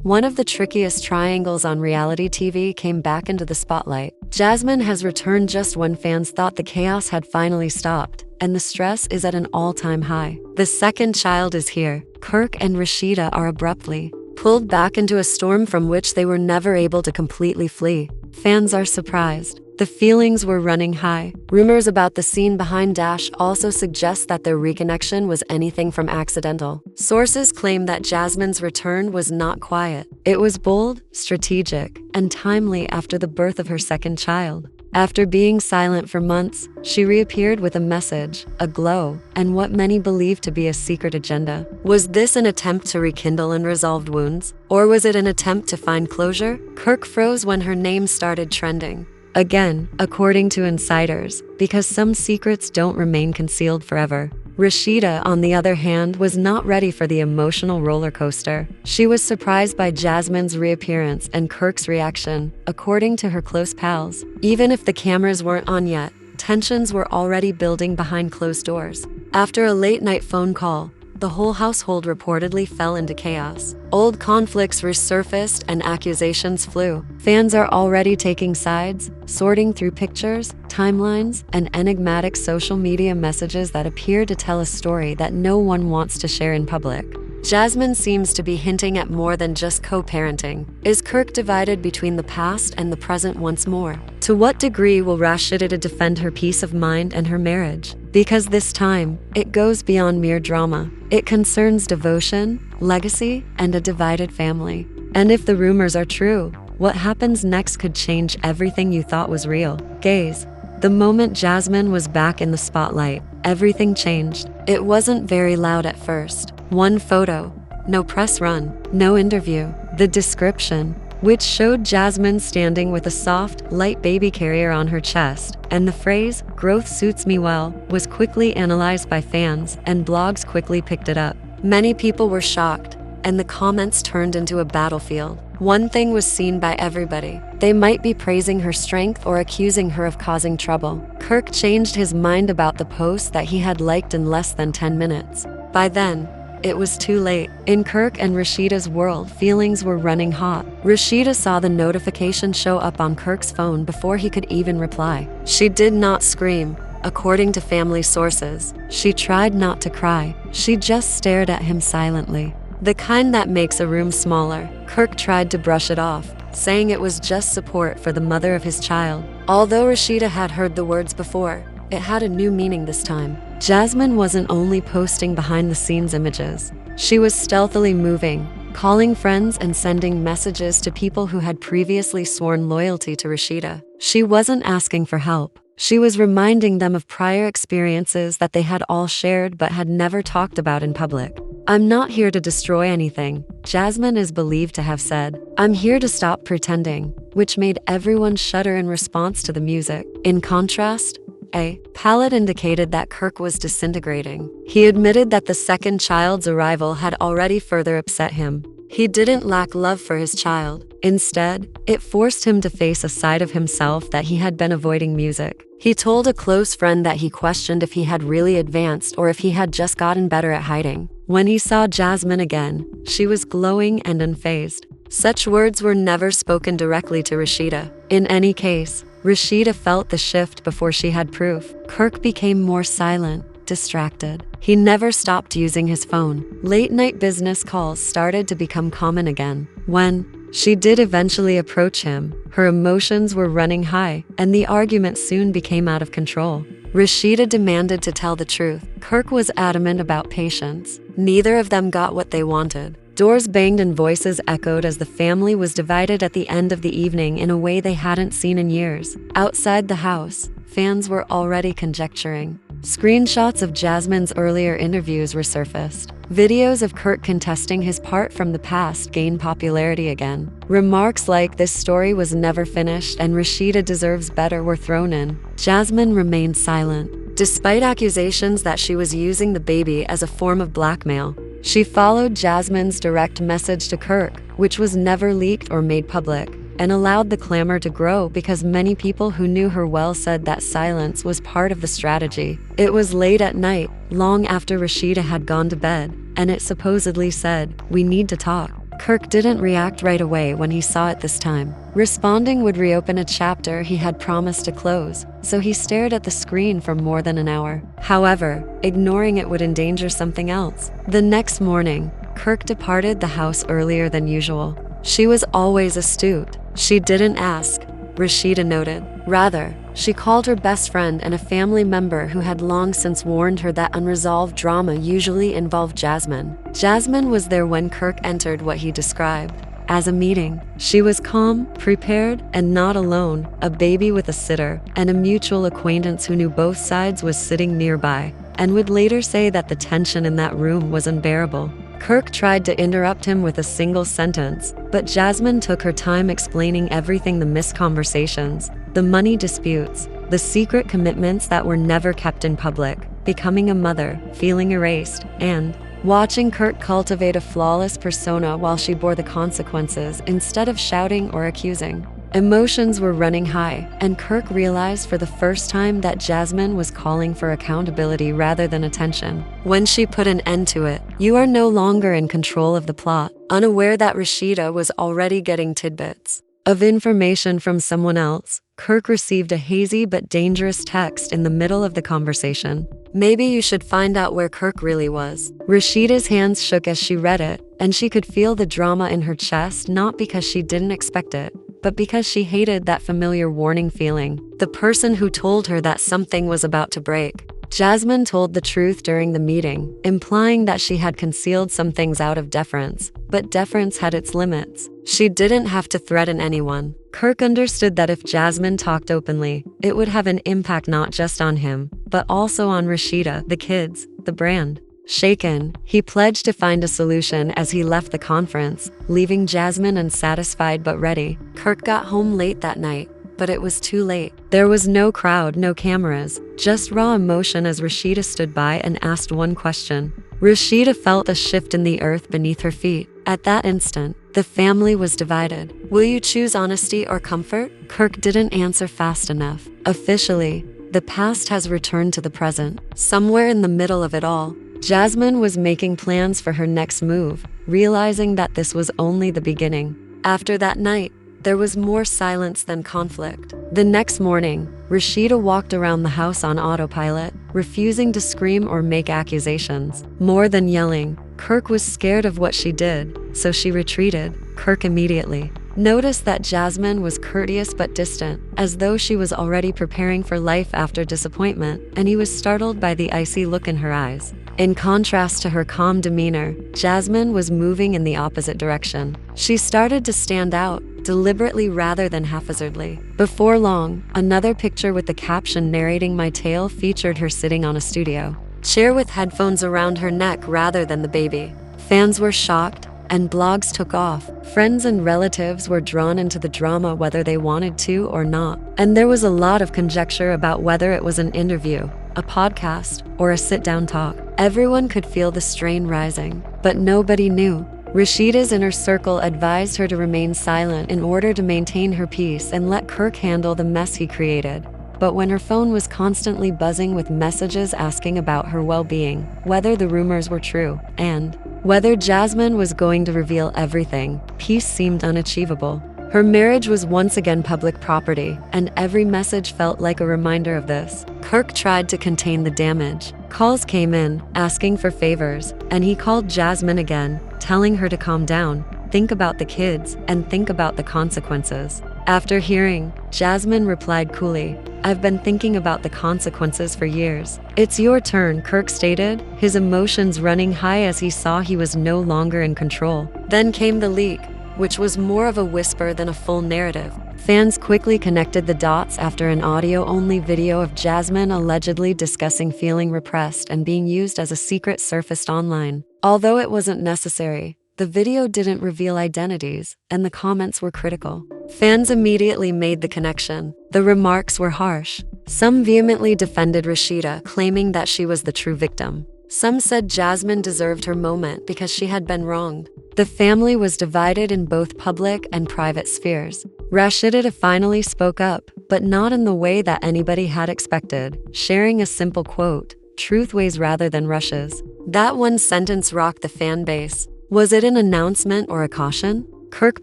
One of the trickiest triangles on reality TV came back into the spotlight. Jasmine has returned just when fans thought the chaos had finally stopped, and the stress is at an all-time high. The second child is here. Kirk and Rasheeda are abruptly pulled back into a storm from which they were never able to completely flee. Fans are surprised. The feelings were running high. Rumors about the scene behind Dash also suggest that their reconnection was anything from accidental. Sources claim that Jasmine's return was not quiet. It was bold, strategic, and timely after the birth of her second child. After being silent for months, she reappeared with a message, a glow, and what many believe to be a secret agenda. Was this an attempt to rekindle unresolved wounds? Or was it an attempt to find closure? Kirk froze when her name started trending. Again, according to insiders, because some secrets don't remain concealed forever. Rasheeda, on the other hand, was not ready for the emotional roller coaster. She was surprised by Jasmine's reappearance and Kirk's reaction, according to her close pals. Even if the cameras weren't on yet, tensions were already building behind closed doors. After a late-night phone call, the whole household reportedly fell into chaos. Old conflicts resurfaced and accusations flew. Fans are already taking sides, sorting through pictures, timelines, and enigmatic social media messages that appear to tell a story that no one wants to share in public. Jasmine seems to be hinting at more than just co-parenting. Is Kirk divided between the past and the present once more? To what degree will Rasheeda defend her peace of mind and her marriage? Because this time, it goes beyond mere drama. It concerns devotion, legacy, and a divided family. And if the rumors are true, what happens next could change everything you thought was real. Gaze. The moment Jasmine was back in the spotlight, everything changed. It wasn't very loud at first. One photo, no press run, no interview. The description, which showed Jasmine standing with a soft, light baby carrier on her chest, and the phrase, "growth suits me well," was quickly analyzed by fans, and blogs quickly picked it up. Many people were shocked, and the comments turned into a battlefield. One thing was seen by everybody. They might be praising her strength or accusing her of causing trouble. Kirk changed his mind about the post that he had liked in less than 10 minutes. By then, it was too late. In Kirk and Rasheeda's world, feelings were running hot. Rasheeda saw the notification show up on Kirk's phone before he could even reply. She did not scream, according to family sources. She tried not to cry. She just stared at him silently. The kind that makes a room smaller. Kirk tried to brush it off, saying it was just support for the mother of his child. Although Rasheeda had heard the words before, it had a new meaning this time. Jasmine wasn't only posting behind-the-scenes images. She was stealthily moving, calling friends and sending messages to people who had previously sworn loyalty to Rasheeda. She wasn't asking for help. She was reminding them of prior experiences that they had all shared but had never talked about in public. "I'm not here to destroy anything," Jasmine is believed to have said. "I'm here to stop pretending," which made everyone shudder in response to the music. In contrast, a palette indicated that Kirk was disintegrating. He admitted that the second child's arrival had already further upset him. He didn't lack love for his child. Instead, it forced him to face a side of himself that he had been avoiding music. He told a close friend that he questioned if he had really advanced or if he had just gotten better at hiding. When he saw Jasmine again, she was glowing and unfazed. Such words were never spoken directly to Rasheeda. In any case, Rasheeda felt the shift before she had proof. Kirk became more silent, distracted. He never stopped using his phone. Late-night business calls started to become common again. When she did eventually approach him, her emotions were running high, and the argument soon became out of control. Rasheeda demanded to tell the truth. Kirk was adamant about patience. Neither of them got what they wanted. Doors banged and voices echoed as the family was divided at the end of the evening in a way they hadn't seen in years. Outside the house, fans were already conjecturing. Screenshots of Jasmine's earlier interviews resurfaced. Videos of Kirk contesting his part from the past gained popularity again. Remarks like "this story was never finished" and "Rasheeda deserves better" were thrown in. Jasmine remained silent. Despite accusations that she was using the baby as a form of blackmail, she followed Jasmine's direct message to Kirk, which was never leaked or made public, and allowed the clamor to grow because many people who knew her well said that silence was part of the strategy. It was late at night, long after Rasheeda had gone to bed, and it supposedly said, "We need to talk." Kirk didn't react right away when he saw it this time. Responding would reopen a chapter he had promised to close, so he stared at the screen for more than an hour. However, ignoring it would endanger something else. The next morning, Kirk departed the house earlier than usual. She was always astute. She didn't ask, Rasheeda noted. Rather, she called her best friend and a family member who had long since warned her that unresolved drama usually involved Jasmine. Jasmine was there when Kirk entered what he described as a meeting. She was calm, prepared, and not alone. A baby with a sitter and a mutual acquaintance who knew both sides was sitting nearby, and would later say that the tension in that room was unbearable. Kirk tried to interrupt him with a single sentence, but Jasmine took her time explaining everything: the missed conversations, the money disputes, the secret commitments that were never kept in public, becoming a mother, feeling erased, and watching Kirk cultivate a flawless persona while she bore the consequences instead of shouting or accusing. Emotions were running high, and Kirk realized for the first time that Jasmine was calling for accountability rather than attention. When she put an end to it, "You are no longer in control of the plot." Unaware that Rasheeda was already getting tidbits of information from someone else, Kirk received a hazy but dangerous text in the middle of the conversation. "Maybe you should find out where Kirk really was." Rasheeda's hands shook as she read it, and she could feel the drama in her chest, not because she didn't expect it, but because she hated that familiar warning feeling. The person who told her that something was about to break. Jasmine told the truth during the meeting, implying that she had concealed some things out of deference, but deference had its limits. She didn't have to threaten anyone. Kirk understood that if Jasmine talked openly, it would have an impact not just on him, but also on Rasheeda, the kids, the brand. Shaken, he pledged to find a solution as he left the conference, leaving Jasmine unsatisfied but ready. Kirk got home late that night, but it was too late. There was no crowd, no cameras, just raw emotion as Rasheeda stood by and asked one question. Rasheeda felt a shift in the earth beneath her feet. At that instant, the family was divided. "Will you choose honesty or comfort?" Kirk didn't answer fast enough. Officially, the past has returned to the present. Somewhere in the middle of it all, Jasmine was making plans for her next move, realizing that this was only the beginning. After that night, there was more silence than conflict. The next morning, Rasheeda walked around the house on autopilot, refusing to scream or make accusations. More than yelling, Kirk was scared of what she did, so she retreated. Kirk immediately noticed that Jasmine was courteous but distant, as though she was already preparing for life after disappointment, and he was startled by the icy look in her eyes. In contrast to her calm demeanor, Jasmine was moving in the opposite direction. She started to stand out, deliberately rather than haphazardly. Before long, another picture with the caption narrating "My tale" featured her sitting on a studio chair with headphones around her neck rather than the baby. Fans were shocked, and blogs took off. Friends and relatives were drawn into the drama whether they wanted to or not. And there was a lot of conjecture about whether it was an interview, a podcast, or a sit-down talk. Everyone could feel the strain rising, but nobody knew. Rasheeda's inner circle advised her to remain silent in order to maintain her peace and let Kirk handle the mess he created. But when her phone was constantly buzzing with messages asking about her well-being, whether the rumors were true, and whether Jasmine was going to reveal everything, peace seemed unachievable. Her marriage was once again public property, and every message felt like a reminder of this. Kirk tried to contain the damage. Calls came in, asking for favors, and he called Jasmine again, telling her to calm down, think about the kids, and think about the consequences. After hearing, Jasmine replied coolly, "I've been thinking about the consequences for years." "It's your turn," Kirk stated, his emotions running high as he saw he was no longer in control. Then came the leak, which was more of a whisper than a full narrative. Fans quickly connected the dots after an audio-only video of Jasmine allegedly discussing feeling repressed and being used as a secret surfaced online. Although it wasn't necessary, the video didn't reveal identities, and the comments were critical. Fans immediately made the connection. The remarks were harsh. Some vehemently defended Rasheeda, claiming that she was the true victim. Some said Jasmine deserved her moment because she had been wronged. The family was divided in both public and private spheres. Rasheeda finally spoke up, but not in the way that anybody had expected, sharing a simple quote, "Truth weighs rather than rushes." That one sentence rocked the fan base. Was it an announcement or a caution? Kirk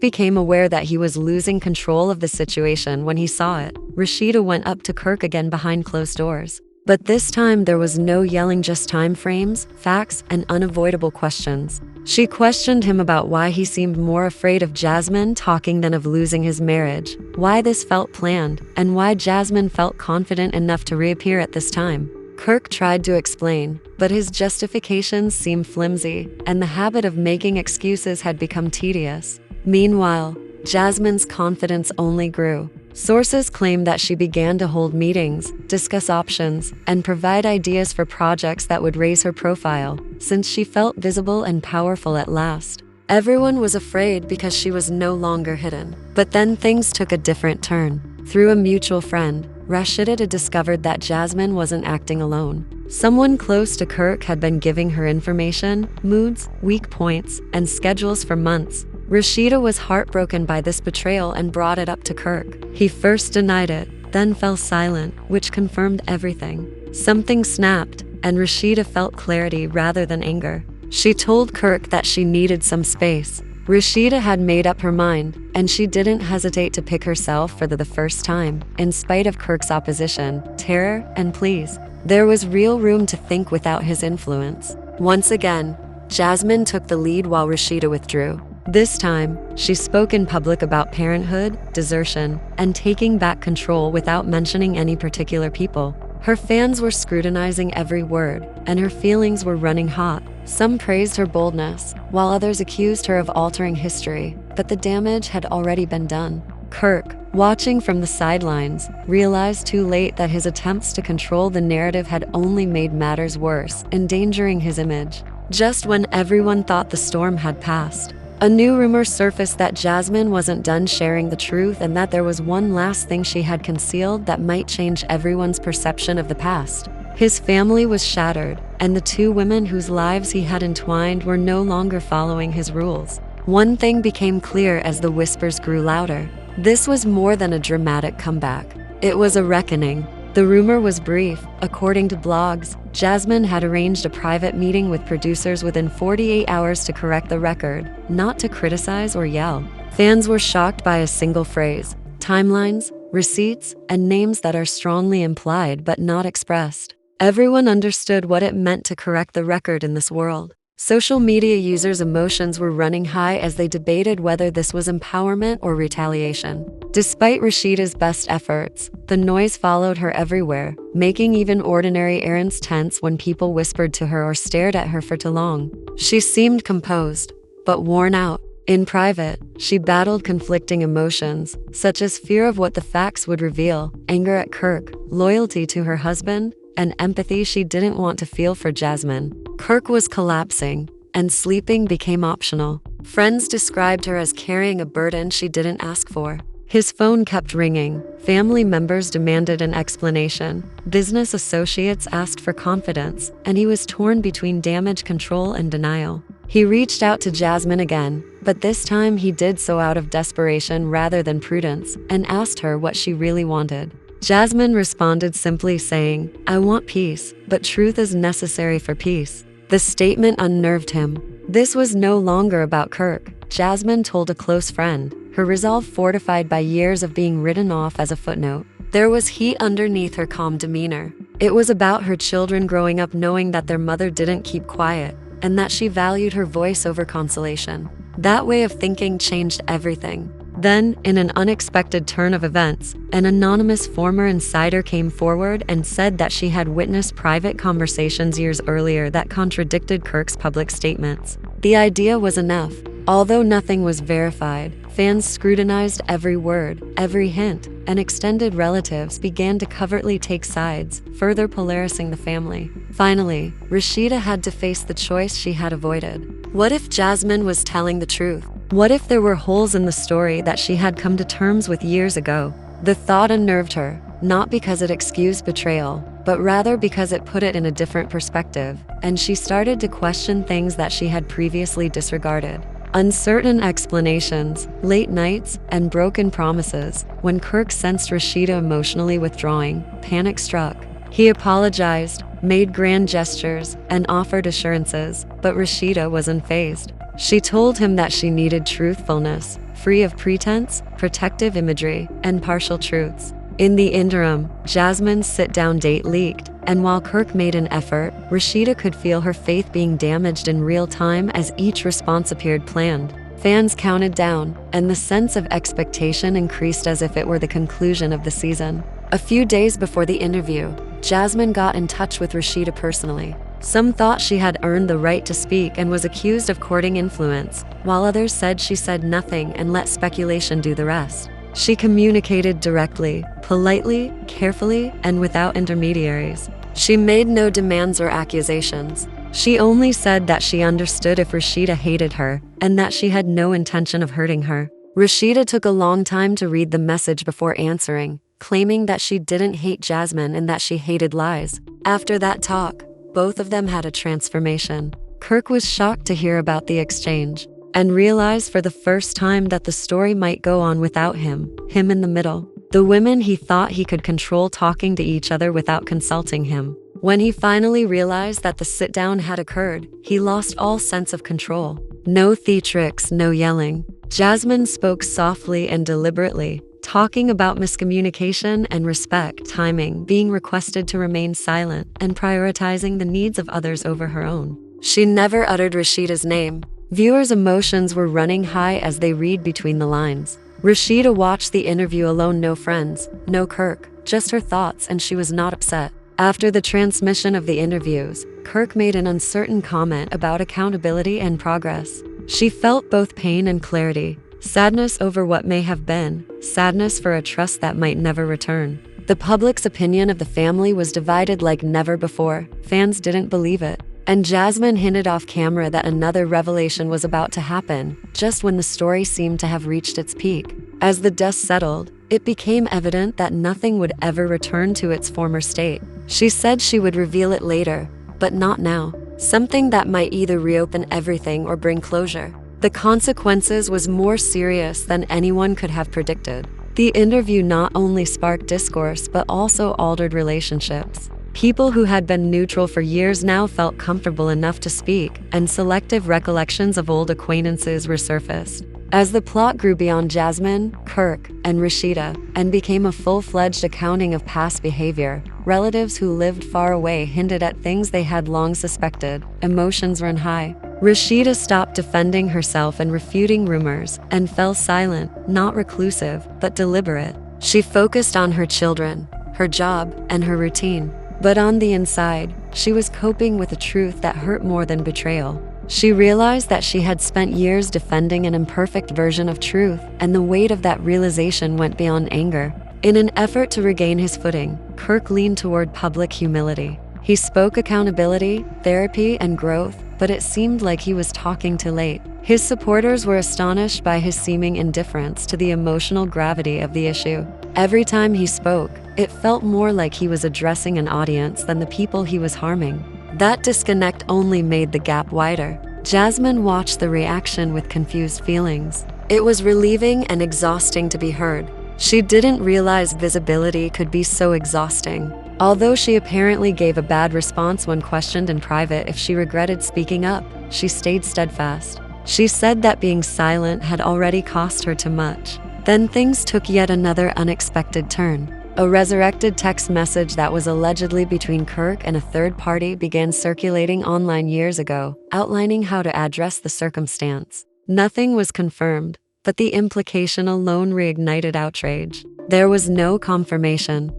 became aware that he was losing control of the situation when he saw it. Rasheeda went up to Kirk again behind closed doors. But this time there was no yelling, just time frames, facts, and unavoidable questions. She questioned him about why he seemed more afraid of Jasmine talking than of losing his marriage, why this felt planned, and why Jasmine felt confident enough to reappear at this time. Kirk tried to explain, but his justifications seemed flimsy, and the habit of making excuses had become tedious. Meanwhile, Jasmine's confidence only grew. Sources claim that she began to hold meetings, discuss options, and provide ideas for projects that would raise her profile, since she felt visible and powerful at last. Everyone was afraid because she was no longer hidden. But then things took a different turn. Through a mutual friend, Rasheeda discovered that Jasmine wasn't acting alone. Someone close to Kirk had been giving her information, moods, weak points, and schedules for months. Rasheeda was heartbroken by this betrayal and brought it up to Kirk. He first denied it, then fell silent, which confirmed everything. Something snapped, and Rasheeda felt clarity rather than anger. She told Kirk that she needed some space. Rasheeda had made up her mind, and she didn't hesitate to pick herself for the first time, in spite of Kirk's opposition, terror, and pleas. There was real room to think without his influence. Once again, Jasmine took the lead while Rasheeda withdrew. This time, she spoke in public about parenthood, desertion, and taking back control without mentioning any particular people. Her fans were scrutinizing every word, and her feelings were running hot. Some praised her boldness, while others accused her of altering history, but the damage had already been done. Kirk, watching from the sidelines, realized too late that his attempts to control the narrative had only made matters worse, endangering his image. Just when everyone thought the storm had passed, a new rumor surfaced that Jasmine wasn't done sharing the truth and that there was one last thing she had concealed that might change everyone's perception of the past. His family was shattered, and the two women whose lives he had entwined were no longer following his rules. One thing became clear as the whispers grew louder. This was more than a dramatic comeback. It was a reckoning. The rumor was brief. According to blogs, Jasmine had arranged a private meeting with producers within 48 hours to correct the record, not to criticize or yell. Fans were shocked by a single phrase: timelines, receipts, and names that are strongly implied but not expressed. Everyone understood what it meant to correct the record in this world. Social media users' emotions were running high as they debated whether this was empowerment or retaliation. Despite Rasheeda's best efforts, the noise followed her everywhere, making even ordinary errands tense when people whispered to her or stared at her for too long. She seemed composed, but worn out. In private, she battled conflicting emotions, such as fear of what the facts would reveal, anger at Kirk, loyalty to her husband, and empathy she didn't want to feel for Jasmine. Kirk was collapsing, and sleeping became optional. Friends described her as carrying a burden she didn't ask for. His phone kept ringing. Family members demanded an explanation. Business associates asked for confidence, and he was torn between damage control and denial. He reached out to Jasmine again, but this time he did so out of desperation rather than prudence, and asked her what she really wanted. Jasmine responded simply saying, "I want peace, but truth is necessary for peace." The statement unnerved him. This was no longer about Kirk, Jasmine told a close friend, her resolve fortified by years of being written off as a footnote. There was heat underneath her calm demeanor. It was about her children growing up knowing that their mother didn't keep quiet, and that she valued her voice over consolation. That way of thinking changed everything. Then, in an unexpected turn of events, an anonymous former insider came forward and said that she had witnessed private conversations years earlier that contradicted Kirk's public statements. The idea was enough. Although nothing was verified, fans scrutinized every word, every hint, and extended relatives began to covertly take sides, further polarizing the family. Finally, Rasheeda had to face the choice she had avoided. What if Jasmine was telling the truth? What if there were holes in the story that she had come to terms with years ago? The thought unnerved her, not because it excused betrayal, but rather because it put it in a different perspective, and she started to question things that she had previously disregarded. Uncertain explanations, late nights, and broken promises. When Kirk sensed Rasheeda emotionally withdrawing, panic struck. He apologized, made grand gestures, and offered assurances, but Rasheeda was unfazed. She told him that she needed truthfulness, free of pretense, protective imagery, and partial truths. In the interim, Jasmine's sit-down date leaked, and while Kirk made an effort, Rasheeda could feel her faith being damaged in real time as each response appeared planned. Fans counted down, and the sense of expectation increased as if it were the conclusion of the season. A few days before the interview, Jasmine got in touch with Rasheeda personally. Some thought she had earned the right to speak and was accused of courting influence, while others said she said nothing and let speculation do the rest. She communicated directly, politely, carefully, and without intermediaries. She made no demands or accusations. She only said that she understood if Rasheeda hated her, and that she had no intention of hurting her. Rasheeda took a long time to read the message before answering, claiming that she didn't hate Jasmine and that she hated lies. After that talk, both of them had a transformation. Kirk was shocked to hear about the exchange, and realized for the first time that the story might go on without him in the middle. The women he thought he could control talking to each other without consulting him. When he finally realized that the sit-down had occurred, he lost all sense of control. No theatrics, no yelling. Jasmine spoke softly and deliberately, talking about miscommunication and respect, timing, being requested to remain silent, and prioritizing the needs of others over her own. She never uttered Rasheeda's name. Viewers' emotions were running high as they read between the lines. Rasheeda watched the interview alone, no friends, no Kirk, just her thoughts, and she was not upset. After the transmission of the interviews, Kirk made an uncertain comment about accountability and progress. She felt both pain and clarity, sadness over what may have been, sadness for a trust that might never return. The public's opinion of the family was divided like never before. Fans didn't believe it. And Jasmine hinted off camera that another revelation was about to happen, just when the story seemed to have reached its peak. As the dust settled, it became evident that nothing would ever return to its former state. She said she would reveal it later, but not now. Something that might either reopen everything or bring closure. The consequences was more serious than anyone could have predicted. The interview not only sparked discourse but also altered relationships. People who had been neutral for years now felt comfortable enough to speak, and selective recollections of old acquaintances resurfaced. As the plot grew beyond Jasmine, Kirk, and Rasheeda, and became a full-fledged accounting of past behavior, relatives who lived far away hinted at things they had long suspected. Emotions ran high. Rasheeda stopped defending herself and refuting rumors, and fell silent, not reclusive, but deliberate. She focused on her children, her job, and her routine. But on the inside, she was coping with a truth that hurt more than betrayal. She realized that she had spent years defending an imperfect version of truth, and the weight of that realization went beyond anger. In an effort to regain his footing, Kirk leaned toward public humility. He spoke accountability, therapy, and growth, but it seemed like he was talking too late. His supporters were astonished by his seeming indifference to the emotional gravity of the issue. Every time he spoke, it felt more like he was addressing an audience than the people he was harming. That disconnect only made the gap wider. Jasmine watched the reaction with confused feelings. It was relieving and exhausting to be heard. She didn't realize visibility could be so exhausting. Although she apparently gave a bad response when questioned in private if she regretted speaking up, she stayed steadfast. She said that being silent had already cost her too much. Then things took yet another unexpected turn. A resurrected text message that was allegedly between Kirk and a third party began circulating online years ago, outlining how to address the circumstance. Nothing was confirmed, but the implication alone reignited outrage. There was no confirmation,